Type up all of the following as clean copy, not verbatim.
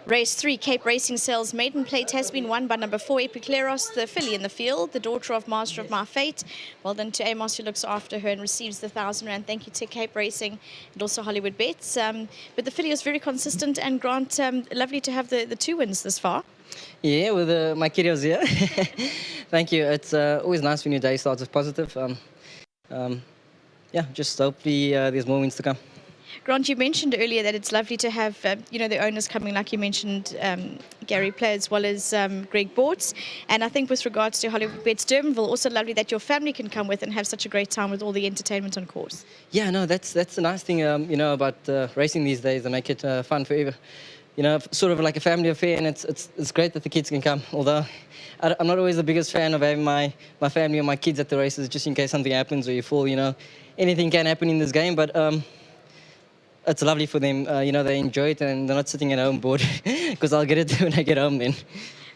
Race 3, Cape Racing Sales Maiden Plate has been won by number 4, EPIKLEROS, the filly in the field, the daughter of Master of My Fate. Well done to Amos, who looks after her and receives the £1,000. Thank you to Cape Racing and also Hollywoodbets. But the filly was very consistent, and Grant, lovely to have the 2 wins this far. Yeah, with my kiddos here. Thank you. It's always nice when your day starts off positive. Yeah, just hopefully there's more wins to come. Grant, you mentioned earlier that it's lovely to have, the owners coming, like you mentioned, Gary Play as well as Greg Bortz. And I think with regards to Hollywoodbets Durbanville, also lovely that your family can come with and have such a great time with all the entertainment on course. Yeah, no, that's the nice thing, about racing these days. They make it fun for sort of like a family affair, and it's great that the kids can come. Although I'm not always the biggest fan of having my family or my kids at the races, just in case something happens or you fall. Anything can happen in this game, but it's lovely for them. They enjoy it and they're not sitting at home bored, because I'll get it when I get home then.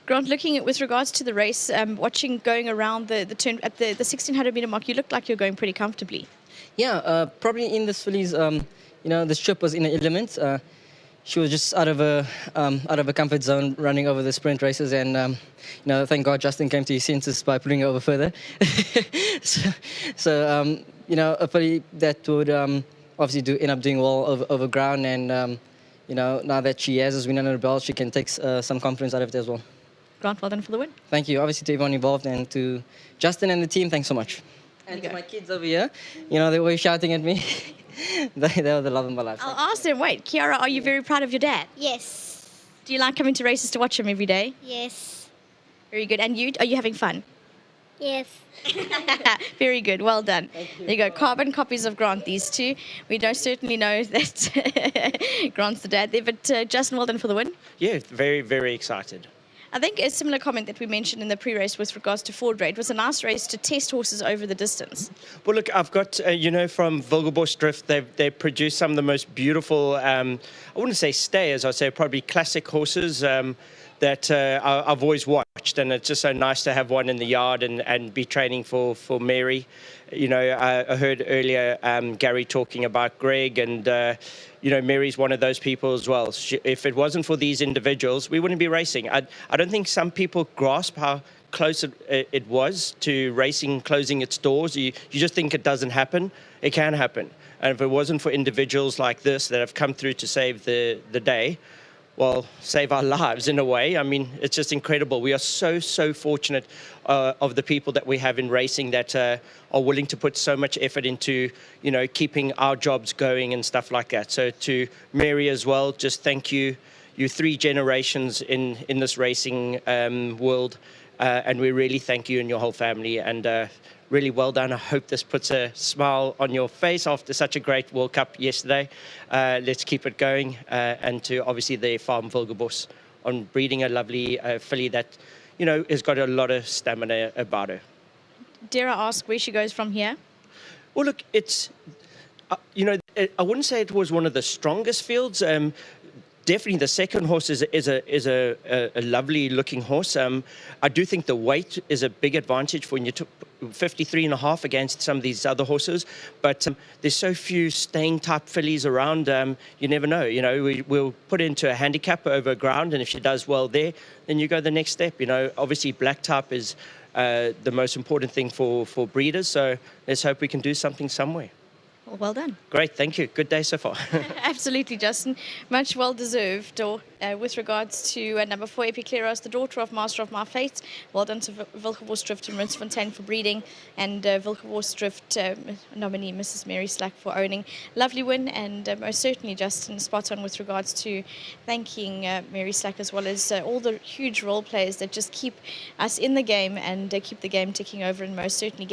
Grant, looking at with regards to the race, watching going around the turn at the 1600 meter mark, you looked like you're going pretty comfortably. Yeah, probably in this filly's, this trip was in an element. She was just out of a comfort zone running over the sprint races, and thank God Justin came to his senses by putting her over further. so a filly that would obviously end up doing well over ground, and now that she has this win under her belt, she can take some confidence out of it as well. Grant, well done for the win. Thank you. Obviously to everyone involved, and to Justin and the team, thanks so much. And to my kids over here, they're always shouting at me. They were the love of my life. I'll ask them. Wait, Kiara, are you very proud of your dad? Yes. Do you like coming to races to watch him every day? Yes. Very good. And you, are you having fun? Yes. Very good. Well done. There you go. Carbon copies of Grant, these two. We certainly know that Grant's the dad there. But Justin, well done for the win. Yeah, very, very excited. I think a similar comment that we mentioned in the pre-race with regards to Ford Raid was a nice race to test horses over the distance. Well, look, I've got, from Wilgerbos Drift, they've produced some of the most beautiful, I wouldn't say stayers, I'd say probably classic horses that I've always watched. And it's just so nice to have one in the yard and be training for Mary. I heard earlier Gary talking about Greg, and Mary's one of those people as well. If it wasn't for these individuals, we wouldn't be racing. I don't think some people grasp how close it was to racing closing its doors. You just think it doesn't happen. It can happen. And if it wasn't for individuals like this that have come through to save the day, well, save our lives in a way. I mean, it's just incredible. We are so fortunate of the people that we have in racing that are willing to put so much effort into, keeping our jobs going and stuff like that. So to Mary as well, just thank you. You're 3 generations in this racing world, and we really thank you and your whole family. And really well done. I hope this puts a smile on your face after such a great World Cup yesterday. Let's keep it going. And to obviously the farm Wilgerbos on breeding a lovely filly that, has got a lot of stamina about her. Dare I ask where she goes from here? Well, look, it's, I wouldn't say it was one of the strongest fields. Definitely the second horse is a lovely looking horse. I do think the weight is a big advantage for when you took 53.5 against some of these other horses, but there's so few staying type fillies around. You never know. We'll put into a handicap over ground, and if she does well there, then you go the next step. Obviously black type is the most important thing for breeders. So let's hope we can do something somewhere. Well done. Great, thank you. Good day so far. Absolutely, Justin. Much well deserved. With regards to number 4, EPIKLEROS, the daughter of Master of My Fate. Well done to Wilgerbos Drift and Rinsfontein for breeding, and Wilgerbos Drift nominee Mrs. Mary Slack for owning. Lovely win, and most certainly Justin spot on with regards to thanking Mary Slack, as well as all the huge role players that just keep us in the game and keep the game ticking over, and most certainly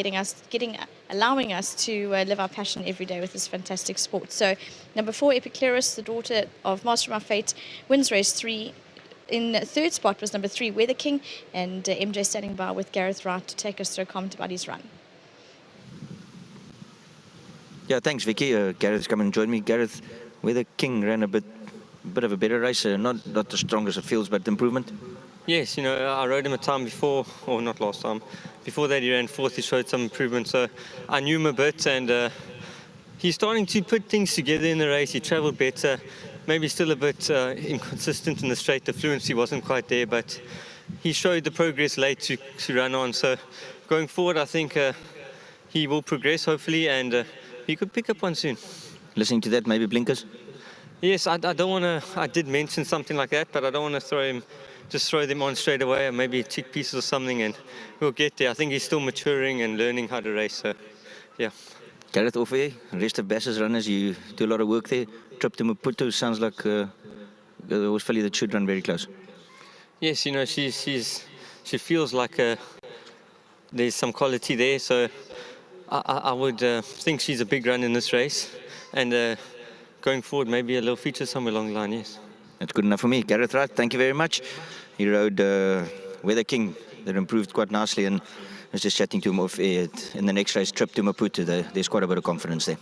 allowing us to live our passion every day with this fantastic sport. So number 4, EPIKLEROS, the daughter of Master of My Fate, wins race 3. In third spot was number 3, Weather King, and MJ standing by with Gareth Wright to take us through a comment about his run. Yeah, thanks, Vicky. Gareth's come and joined me. Gareth, Weather King ran a bit of a better race, not the strongest of fields, but improvement. Yes, I rode him a time before, or not last time. Before that, he ran 4th. He showed some improvement, so I knew him a bit, and he's starting to put things together in the race. He travelled better. maybe still a bit inconsistent in the straight. The fluency wasn't quite there, but he showed the progress late to run on. So going forward, I think he will progress, hopefully, and he could pick up one soon. Listening to that, maybe blinkers? Yes, I don't want to. I did mention something like that, but I don't want to just throw them on straight away, and maybe tick pieces or something, and we'll get there. I think he's still maturing and learning how to race. So, yeah. Gareth, off air, rest of Bass's runners, you do a lot of work there. Trip to Maputo sounds like the horse filly that should run very close. Yes, you know, she feels like there's some quality there. So I would think she's a big run in this race, and going forward, maybe a little feature somewhere along the line. Yes. That's good enough for me. Gareth Wright, thank you very much. He rode Weather King that improved quite nicely, and I was just chatting to him off air. In the next race, Trip to Maputo, there's quite a bit of confidence there.